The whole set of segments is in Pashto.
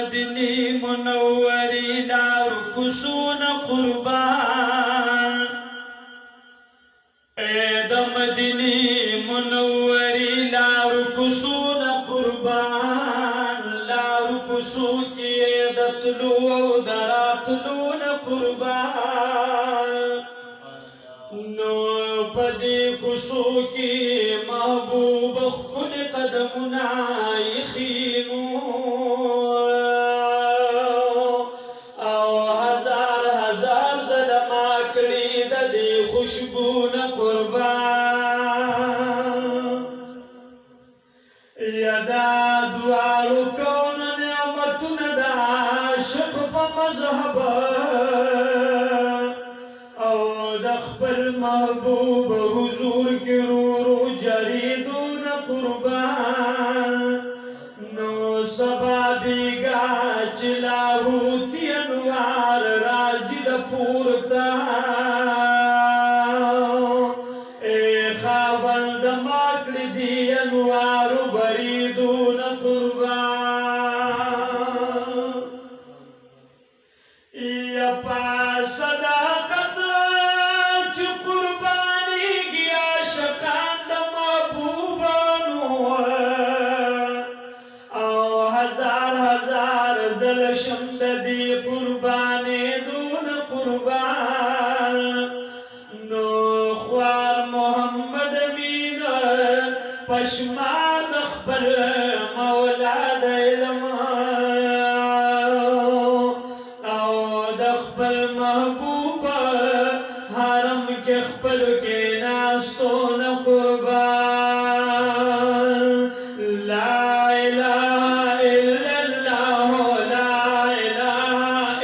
مدینی منوری لار کسون قربان اے د مدینی منوری لار کسون قربان لار کسو کی د طلوع او دراتلون قربان نو پدی کسو کی محبوب خود قدمنا یخیمو او هزار هزار ظلما کړي د دې خوشبو نه قربان یدا دوارو کون نعمتونه د عاشق په مذهب او د خپل محبوب حضور کې رو جریدون قربان نو سبا دیگا چلاهوتی انوار رازی د پورتا اے خاوند ماکڑی دی انوار بریدون قربان یا پا صداقت چ قربانی گیا شقان د محبوبانو او هزار هزار زل شمد دی قربانی دون قربان نو خوار محمد امین پشماد خبر مولا د علم او د خپل محبوب حرم کې خپل کې ناستون قربان لا اله الا الله لا اله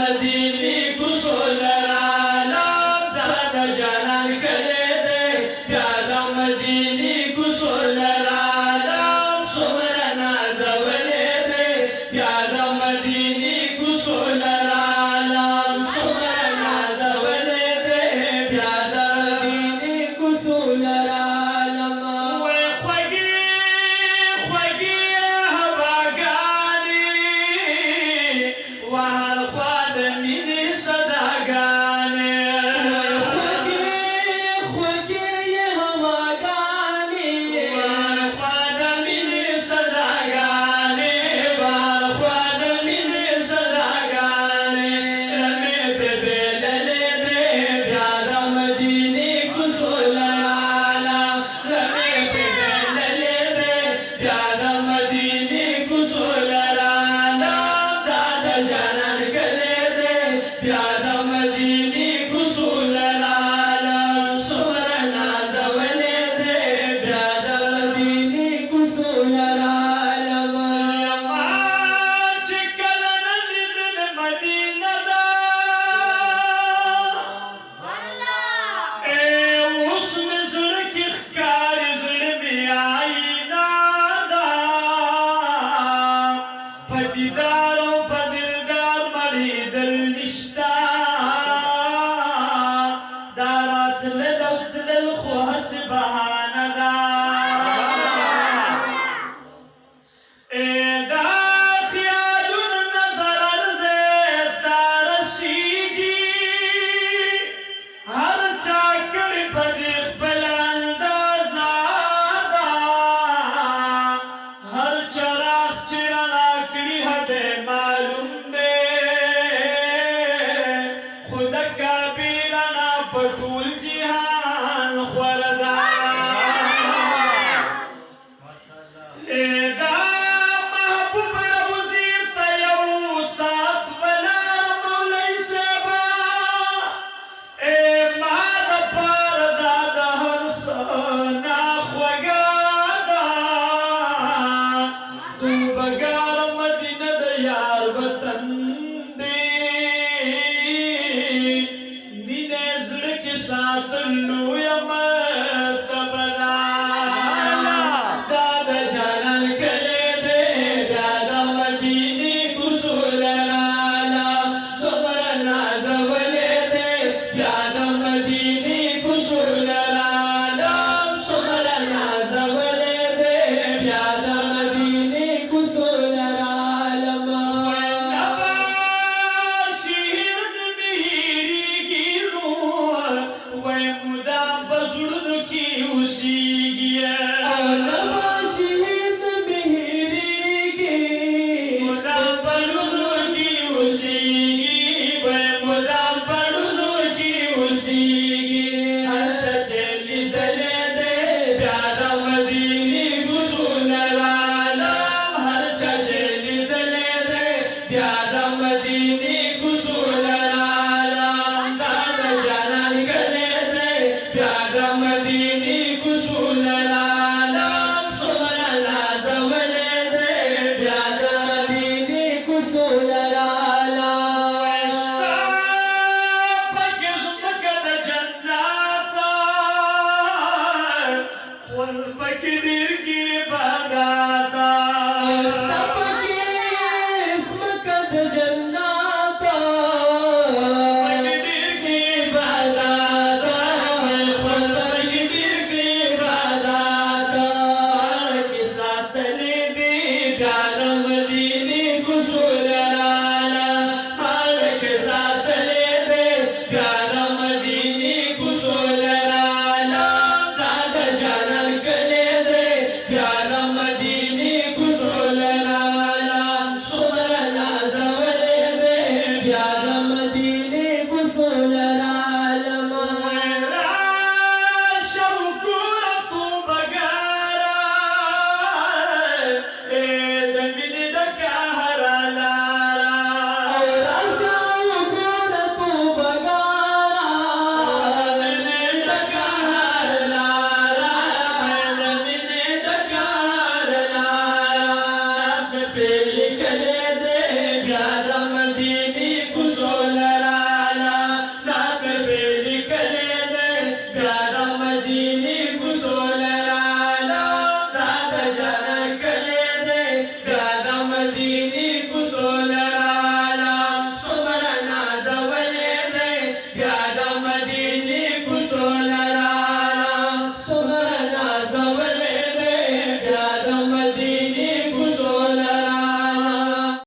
مدینی کوڅو لرالم دا د جانان کلی دی بیا د مدینی کوڅو لرالم څومره نازولی دی بیا د مدینی کوڅو لرالم څومره نازولی دی بیا د مدینی کوڅو لرالم وای خوږې خوږې هواګانې وهر خوا د مینې صداګانې خوږې هواګانې وهر خوا د مینې صداګانې وهر خوا د مینې صداګانې رمې پې بېللې دی بیا د مدینې کوڅو لرالم رمې پې بېللې دی بیا د مدینې کوڅو لرالم دا د جانان کلی دی بیا د مدینې کوڅو لرالم څومره نازولی دی بیا د مدینې کوڅو لرالم ما چې کله نه لیدل مدینه ده اوس مې زړه کې ښکاري زړه مې آیینه ده په دیدار او په دلدار مړېدل نشته دا راتلل او تلل خو هسې بهانه ده دا خیالونو نظر عرض تا رسیږي هر چا کړي په دې خپل اندازه ده هر چراغ چې رڼا کړي هدی معلوم دی خو د کعبې رڼا په ټول جهان خوره ده دا محبوب روضې ته یو ساعت ولاړ مولوي صاحبه ما دپاره دا د هر څه نه خوږه ده توبهګاره مدینه د یار وطن دی مینه زړه کې ساتل لویه مرتبه ده دا د جانان کلی دی بیا د مدینې کوڅو لرالم څومره نازولی دی بیا د مدینې کوڅو لرالم څومره نازولی دی بیا د مدینې کوڅو لرالم وای نبا شعر نه مې هېرېږي نو وای مدام په زړونو کې اوسېږي نبا شعر نه مې هېرېږي مدام په زړونو کې اوسېږي وای مدام په زړونو کې اوسېږي هر چا چې لیدلی دی بیا د مدینې کوڅو لرالم هر چا چې لیدلی دی بیا د مدینې کوڅو لرالم دا د جانان کلی دی بیا د مدینې کوڅو لرالم څومره نازولی دی بیا د مدینې کوڅو لرالم ستا پکې ځمکه د جنت خوند پکې ډېر کې عبادت ستا پکې ځمکه د جنت پکې ډېر کې عبادت خوند پکې ډېر کې عبادت کې ساتلې دي بیا د مدینې کوڅو لرالم کې ساتلې دي بیا د مدینې کوڅو لرالم دا د جانان کلی دی بیا د مدینې کوڅو لرالم څومره نازولی دی بیا